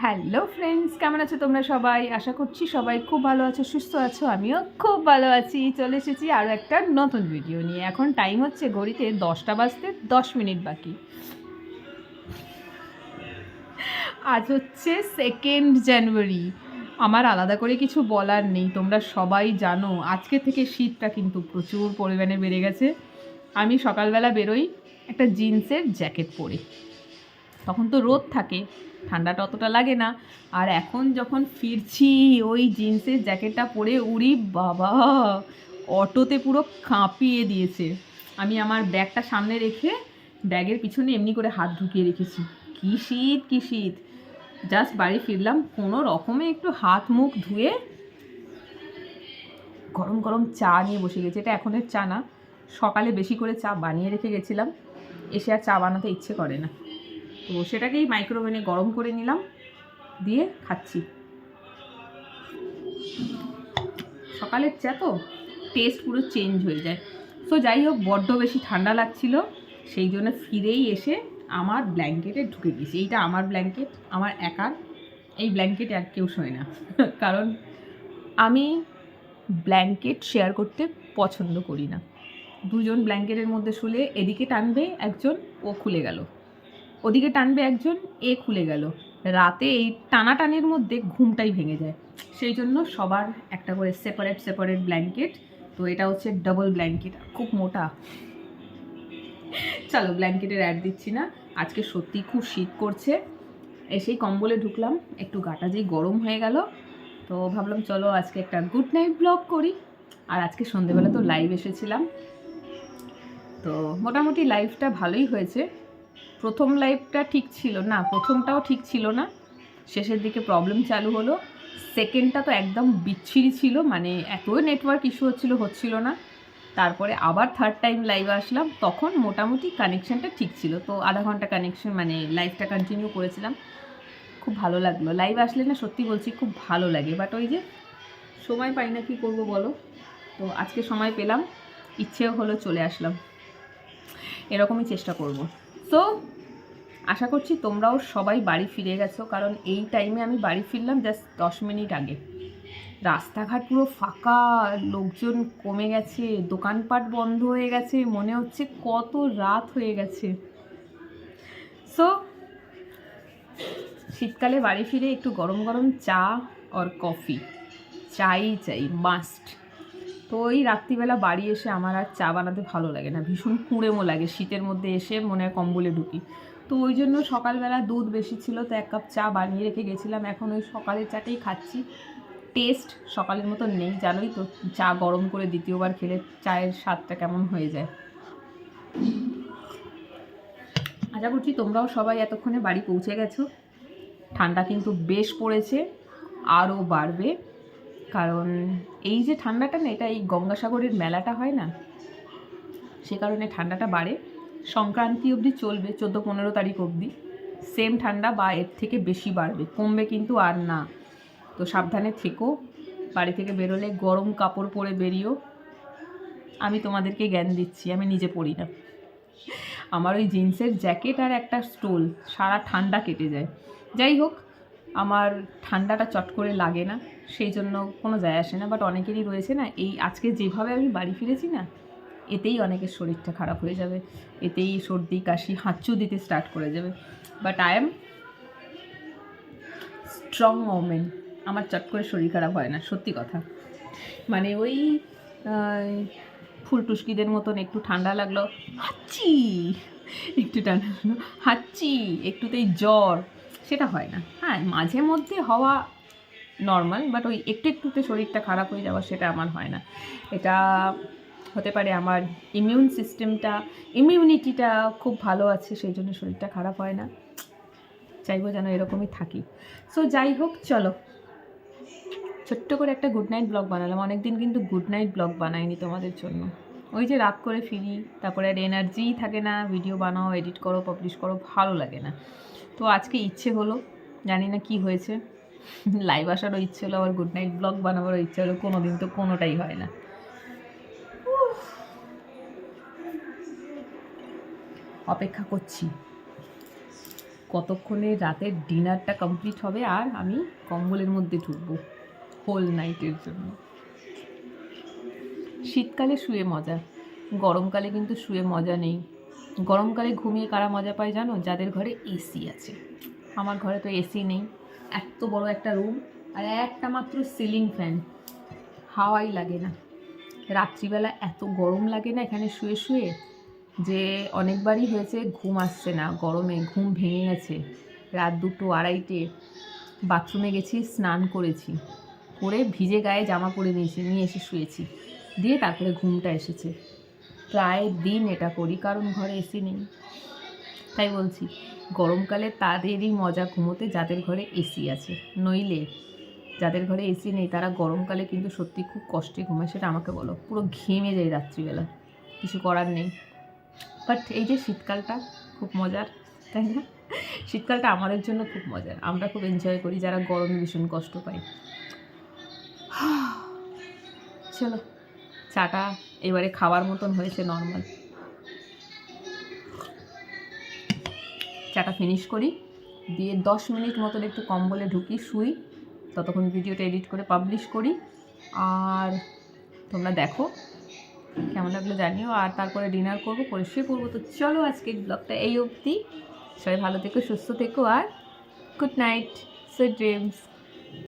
Hello friends, কেমন আছো তোমরা সবাই? আশা করছি সবাই খুব ভালো আছো, সুস্থ আছো। আমিও খুব ভালো আছি। চলে এসেছি আরও একটা নতুন ভিডিও নিয়ে। এখন টাইম হচ্ছে ঘড়িতে 10টা বাজতে 10 মিনিট বাকি। আজ হচ্ছে 2 জানুয়ারি। আমার আলাদা করে কিছু বলার নেই, তোমরা সবাই জানো আজকে থেকে শীতটা কিন্তু প্রচুর পরিমাণে বেড়ে গেছে। আমি সকালবেলা বেরোই একটা জিন্সের জ্যাকেট পরে, তখন তো রোদ থাকে, ঠান্ডাটা অতটা লাগে না। আর এখন যখন ফিরছি ওই জিন্সের জ্যাকেটটা পরে উড়ি বাবা, অটোতে পুরো কাঁপিয়ে দিয়েছে। আমি আমার ব্যাগটা সামনে রেখে ব্যাগের পিছনে এমনি করে হাত ঢুকিয়ে রেখেছি। কী শীত কী শীত! জাস্ট বাড়ি ফিরলাম, কোনো রকমে একটু হাত মুখ ধুয়ে গরম গরম চা নিয়ে বসে গেছি। এটা এখনের চা না, সকালে বেশি করে চা বানিয়ে রেখে গেছিলাম, এসে আর চা বানাতে ইচ্ছে করে না, তো সেটাকেই মাইক্রোওভেনে গরম করে নিলাম, দিয়ে খাচ্ছি। সকালের চা তো টেস্ট পুরো চেঞ্জ হয়ে যায়। সো যাই হোক, বড্ড বেশি ঠান্ডা লাগছিল, সেই জন্য ফিরেই এসে আমার ব্ল্যাঙ্কেটে ঢুকে গেছি। এইটা আমার ব্ল্যাঙ্কেট, আমার একার। এই ব্ল্যাঙ্কেটে আর কেউ শোয় না কারণ আমি ব্ল্যাঙ্কেট শেয়ার করতে পছন্দ করি না। দুজন ব্ল্যাঙ্কেটের মধ্যে শুলে এদিকে টানবে একজন, ও খুলে গেল, ওদিকে টানবে একজন, এ খুলে গেল। রাতে এই টানাটানির মধ্যে ঘুমটাই ভেঙে যায়। সেই জন্য সবার একটা করে সেপারেট সেপারেট ব্ল্যাঙ্কেট। তো এটা হচ্ছে ডাবল ব্ল্যাঙ্কেট, খুব মোটা। চলো ব্ল্যাঙ্কেটের অ্যাড দিচ্ছি না, আজকে সত্যি খুব শীত করছে। এসেই কম্বলে ঢুকলাম, একটু গাটা যেই গরম হয়ে গেল, তো ভাবলাম চলো আজকে একটা গুড নাইট ব্লগ করি। আর আজকে সন্ধেবেলা তো লাইভ এসেছিলাম, তো মোটামুটি লাইভটা ভালোই হয়েছে। প্রথম লাইভটা ঠিক ছিল না, প্রথমটাও ঠিক ছিল না, শেষের দিকে প্রবলেম চালু হলো। সেকেন্ডটা তো একদম বিচ্ছিরি ছিল, মানে এত নেটওয়ার্ক ইস্যু হচ্ছিল না। তারপরে আবার থার্ড টাইম লাইভে আসলাম, তখন মোটামুটি কানেকশানটা ঠিক ছিল, তো আধা ঘন্টা কানেকশন মানে লাইভটা কন্টিনিউ করেছিলাম। খুব ভালো লাগলো, লাইভ আসলে না সত্যি বলছি খুব ভালো লাগে, বাট ওই যে সময় পাই না, কী করবো বলো। তো আজকে সময় পেলাম, ইচ্ছেও হলো, চলে আসলাম। এরকমই চেষ্টা করব। তো আশা করছি তোমরাও সবাই বাড়ি ফিরে গেছো, কারণ এই টাইমে আমি বাড়ি ফিরলাম জাস্ট 10 মিনিট আগে। রাস্তাঘাট পুরো ফাঁকা, লোকজন কমে গেছে, দোকানপাট বন্ধ হয়ে গেছে, মনে হচ্ছে কত রাত হয়ে গেছে। সো শীতকালে বাড়ি ফিরে একটু গরম গরম চা আর কফি, চাই মাস্ট। তো ওই রাত্রিবেলা বাড়ি এসে আমার আর চা বানাতে ভালো লাগে না, ভীষণ কুঁড়েমো লাগে, শীতের মধ্যে এসে মনে হয় কম্বলে ঢুকি। তো ওই জন্য সকালবেলা দুধ বেশি ছিল, তো 1 কাপ চা বানিয়ে রেখে গেছিলাম, এখন ওই সকালের চাটাই খাচ্ছি। টেস্ট সকালের মতো নেই, জানোই তো, চা গরম করে দ্বিতীয়বার খেলে চায়ের স্বাদটা কেমন হয়ে যায়। আশা করছি তোমরাও সবাই এতক্ষণে বাড়ি পৌঁছে গেছো। ঠান্ডা কিন্তু বেশ পড়েছে, আরও বাড়বে, কারণ এই যে ঠান্ডাটা না, এটা এই গঙ্গাসাগরের মেলাটা হয় না, সে কারণে ঠান্ডাটা বাড়ে। সংক্রান্তি অবধি চলবে, 14-15 তারিখ অবধি সেম ঠান্ডা বা এর থেকে বেশি বাড়বে, কমবে কিন্তু আর না। তো সাবধানে থেকো, বাড়ি থেকে বেরোলে গরম কাপড় পরে বেরিও। আমি তোমাদেরকে জ্ঞান দিচ্ছি, আমি নিজে পরি না। আমার ওই জিন্সের জ্যাকেট আর একটা স্টোল সারা ঠান্ডা কেটে যায়। যাই হোক, আমার ঠান্ডাটা চট করে লাগে না, সেই জন্য কোনো যায় আসে না। বাট অনেকেরই রয়েছে না, এই আজকে যেভাবে আমি বাড়ি ফিরেছি না, এতেই অনেকের শরীরটা খারাপ হয়ে যাবে, এতেই সর্দি কাশি হাঁচু দিতে স্টার্ট করে যাবে। But I am strong women, আমার চট করে শরীর খারাপ হয় না, সত্যি কথা। মানে ওই ফুলটুসকিদের মতন একটু ঠান্ডা লাগলো হাঁচি, একটু ঠান্ডা লাগলো হাঁচি, একটুতেই জ্বর, সেটা হয় না। হ্যাঁ, মাঝে মধ্যে হওয়া নর্মাল, বাট ওই একটু একটুতে শরীরটা খারাপ হয়ে যাওয়া, সেটা আমার হয় না। এটা হতে পারে আমার ইমিউনিটিটা খুব ভালো আছে, সেই জন্য শরীরটা খারাপ হয় না। চাইবো যেন এরকমই থাকি। সো যাই হোক, চলো ছোট্ট করে একটা গুড নাইট ব্লগ বানালাম, অনেকদিন কিন্তু গুড নাইট ব্লগ বানাইনি তোমাদের জন্য। ওই যে রাত করে ফিরি, তারপরে আর এনার্জিই থাকে না, ভিডিও বানাও, এডিট করো, পাবলিশ করো, ভালো লাগে না। তো আজকে ইচ্ছে হলো, জানি না কি হয়েছে, লাইভ আসারও ইচ্ছে হলো, আবার গুড নাইট ব্লগ বানাবারও ইচ্ছে হলো, কোনো দিন তো কোনোটাই হয় না। অপেক্ষা করছি কতক্ষণে রাতের ডিনারটা কমপ্লিট হবে আর আমি কম্বলের মধ্যে ঢুকবো হোল নাইটের জন্য। শীতকালে শুয়ে মজা, গরমকালে কিন্তু শুয়ে মজা নেই। গরমকালে ঘুমিয়ে কারা মজা পায় জানো? যাদের ঘরে এসি আছে। আমার ঘরে তো এসি নেই, এত বড় একটা রুম আর একটা মাত্র সিলিং ফ্যান, হাওয়াই লাগে না। রাত্রিবেলা এত গরম লাগে না এখানে শুয়ে শুয়ে, যে অনেকবারই হয়েছে ঘুম আসছে না, গরমে ঘুম ভেঙে গেছে। রাত 2টো 2:30টে বাথরুমে গেছি, স্নান করেছি, করে ভিজে গায়ে জামা পরে নিয়ে এসে শুয়েছি, দিয়ে তারপরে ঘুমটা এসেছে। প্রায় দিন এটা করি, কারণ ঘরে এসি নেই। তাই বলছি গরমকালে তাদেরই মজা ঘুমোতে যাদের ঘরে এসি আছে, নইলে যাদের ঘরে এসি নেই তারা গরমকালে কিন্তু সত্যি খুব কষ্টে ঘুমায়। সেটা আমাকে বলো, পুরো ঘেমে যায় রাত্রিবেলা, কিছু করার নেই। বাট এই যে শীতকালটা খুব মজার, তাই না? শীতকালটা আমাদের জন্য খুব মজার, আমরা খুব এনজয় করি যারা গরমে ভীষণ কষ্ট পাই। চলো, চাটা এবারে খাওয়ার মতন হয়েছে নর্মাল, চাটা ফিনিশ করি, দিয়ে 10 মিনিট মতন একটু কম্বলে ঢুকি, শুই, ততক্ষণ ভিডিওটা এডিট করে পাবলিশ করি। আর তোমরা দেখো কেমন লাগলো জানিও, আর তারপরে ডিনার করবো, করে শুয়ে পড়বো। তো চলো আজকের ব্লগটা এই অবধি, সবাই ভালো থেকো, সুস্থ থেকো, আর গুড নাইট, সুইট ড্রিমস।